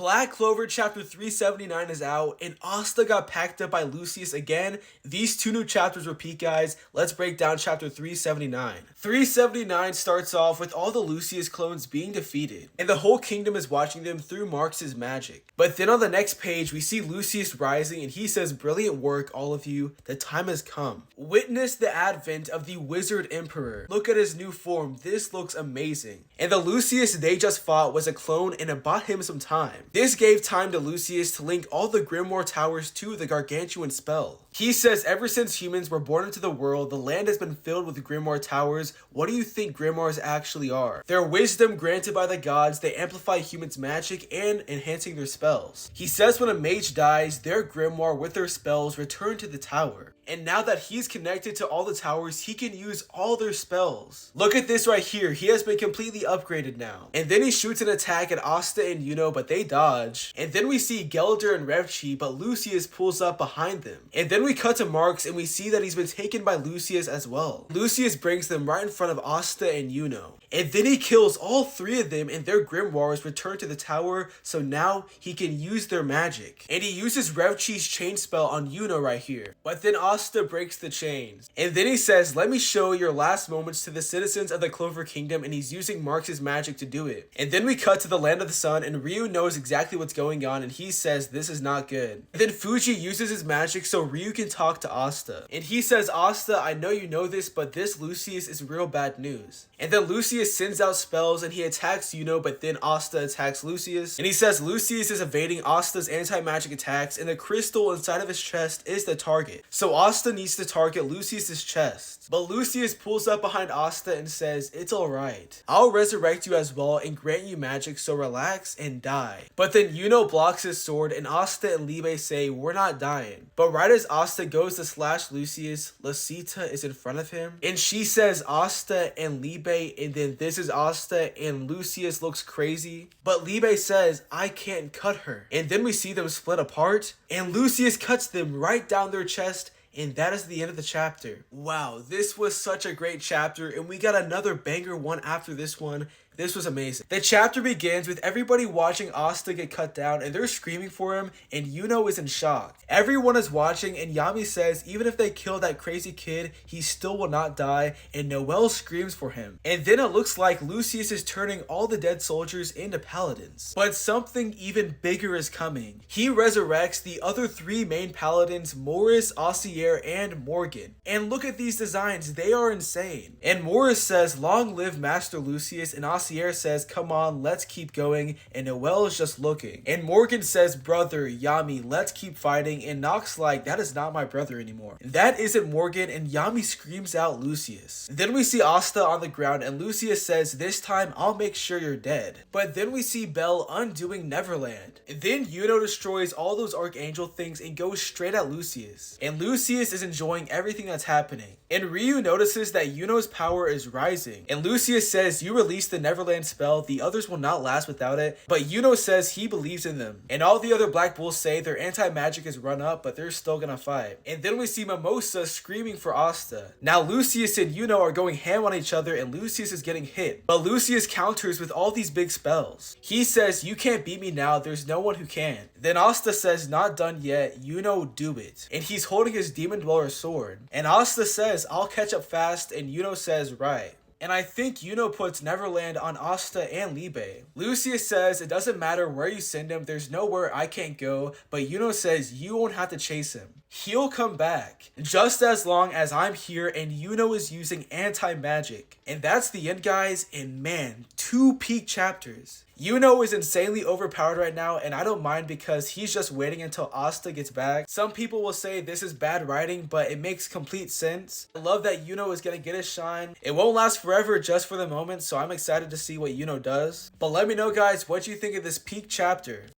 Black Clover chapter 379 is out, and Asta got packed up by Lucius again. These two new chapters repeat, guys. Let's break down chapter 379. 379 starts off with all the Lucius clones being defeated, and the whole kingdom is watching them through Marx's magic. But then on the next page, we see Lucius rising, and he says, "Brilliant work, all of you. The time has come. Witness the advent of the Wizard Emperor. Look at his new form. This looks amazing." And the Lucius they just fought was a clone, and it bought him some time. This gave time to Lucius to link all the Grimoire towers to the gargantuan spell. He says, "Ever since humans were born into the world, the land has been filled with Grimoire towers. What do you think Grimoires actually are? They're wisdom granted by the gods. They amplify humans' magic and enhancing their spells." He says when a mage dies, their Grimoire with their spells return to the tower. And now that he's connected to all the towers, he can use all their spells. Look at this right here. He has been completely upgraded now. And then he shoots an attack at Asta and Yuno, but they dodge. And then we see Gelder and Revchi, but Lucius pulls up behind them. And then we cut to Marx, and we see that he's been taken by Lucius as well. Lucius brings them right in front of Asta and Yuno. And then he kills all three of them, and their grimoires return to the tower, so now he can use their magic. And he uses Revchi's chain spell on Yuno right here. But then Asta breaks the chains. And then he says, "Let me show your last moments to the citizens of the Clover Kingdom," and he's using Marx's magic to do it. And then we cut to the land of the sun, and Ryu knows exactly what's going on, and he says this is not good. And then Fuji uses his magic so Ryu can talk to Asta. And he says, "Asta, I know you know this, but this Lucius is real bad news." And then Lucius sends out spells and he attacks Yuno, but then Asta attacks Lucius. And he says Lucius is evading Asta's anti-magic attacks, and the crystal inside of his chest is the target. So Asta needs to target Lucius's chest. But Lucius pulls up behind Asta and says, "It's alright. I'll resurrect you as well and grant you magic, so relax and die." But then Yuno blocks his sword, and Asta and Libe say, "We're not dying." But right as Asta goes to slash Lucius, Lasita is in front of him, and she says Asta and Libe, and then this is Asta, and Lucius looks crazy. But Libe says, "I can't cut her." And then we see them split apart, and Lucius cuts them right down their chest. And that is the end of the chapter. Wow, this was such a great chapter, and we got another banger one after this one. This was amazing. The chapter begins with everybody watching Asta get cut down, and they're screaming for him, and Yuno is in shock. Everyone is watching, and Yami says even if they kill that crazy kid, he still will not die, and Noelle screams for him. And then it looks like Lucius is turning all the dead soldiers into paladins. But something even bigger is coming. He resurrects the other three main paladins, Morris, Ossier, and Morgan. And look at these designs, they are insane. And Morris says, "Long live Master Lucius," and Ossier says, "Come on, let's keep going," and Noelle is just looking. And Morgan says, "Brother, Yami, let's keep fighting," and Nox like, "That is not my brother anymore." That isn't Morgan, and Yami screams out Lucius. Then we see Asta on the ground, and Lucius says, "This time I'll make sure you're dead." But then we see Belle undoing Neverland. And then Yuno destroys all those archangel things and goes straight at Lucius. And Lucius is enjoying everything that's happening. And Ryu notices that Yuno's power is rising. And Lucius says, "You release the Neverland spell, the others will not last without it." But Yuno says he believes in them. And all the other Black Bulls say their anti-magic is run up, but they're still gonna fight. And then we see Mimosa screaming for Asta. Now Lucius and Yuno are going ham on each other, and Lucius is getting hit. But Lucius counters with all these big spells. He says, "You can't beat me now, there's no one who can." Then Asta says, "Not done yet, Yuno, do it." And he's holding his Demon Dweller sword. And Asta says, "I'll catch up fast," and Yuno says, "Right." And I think Yuno puts Neverland on Asta and Libe. Lucius says, "It doesn't matter where you send him, there's nowhere I can't go," but Yuno says, "You won't have to chase him. He'll come back, just as long as I'm here," and Yuno is using anti-magic. And that's the end, guys, and man, 2 peak chapters. Yuno is insanely overpowered right now, and I don't mind because he's just waiting until Asta gets back. Some people will say this is bad writing, but it makes complete sense. I love that Yuno is gonna get his shine. It won't last forever, just for the moment, so I'm excited to see what Yuno does. But let me know, guys, what you think of this peak chapter.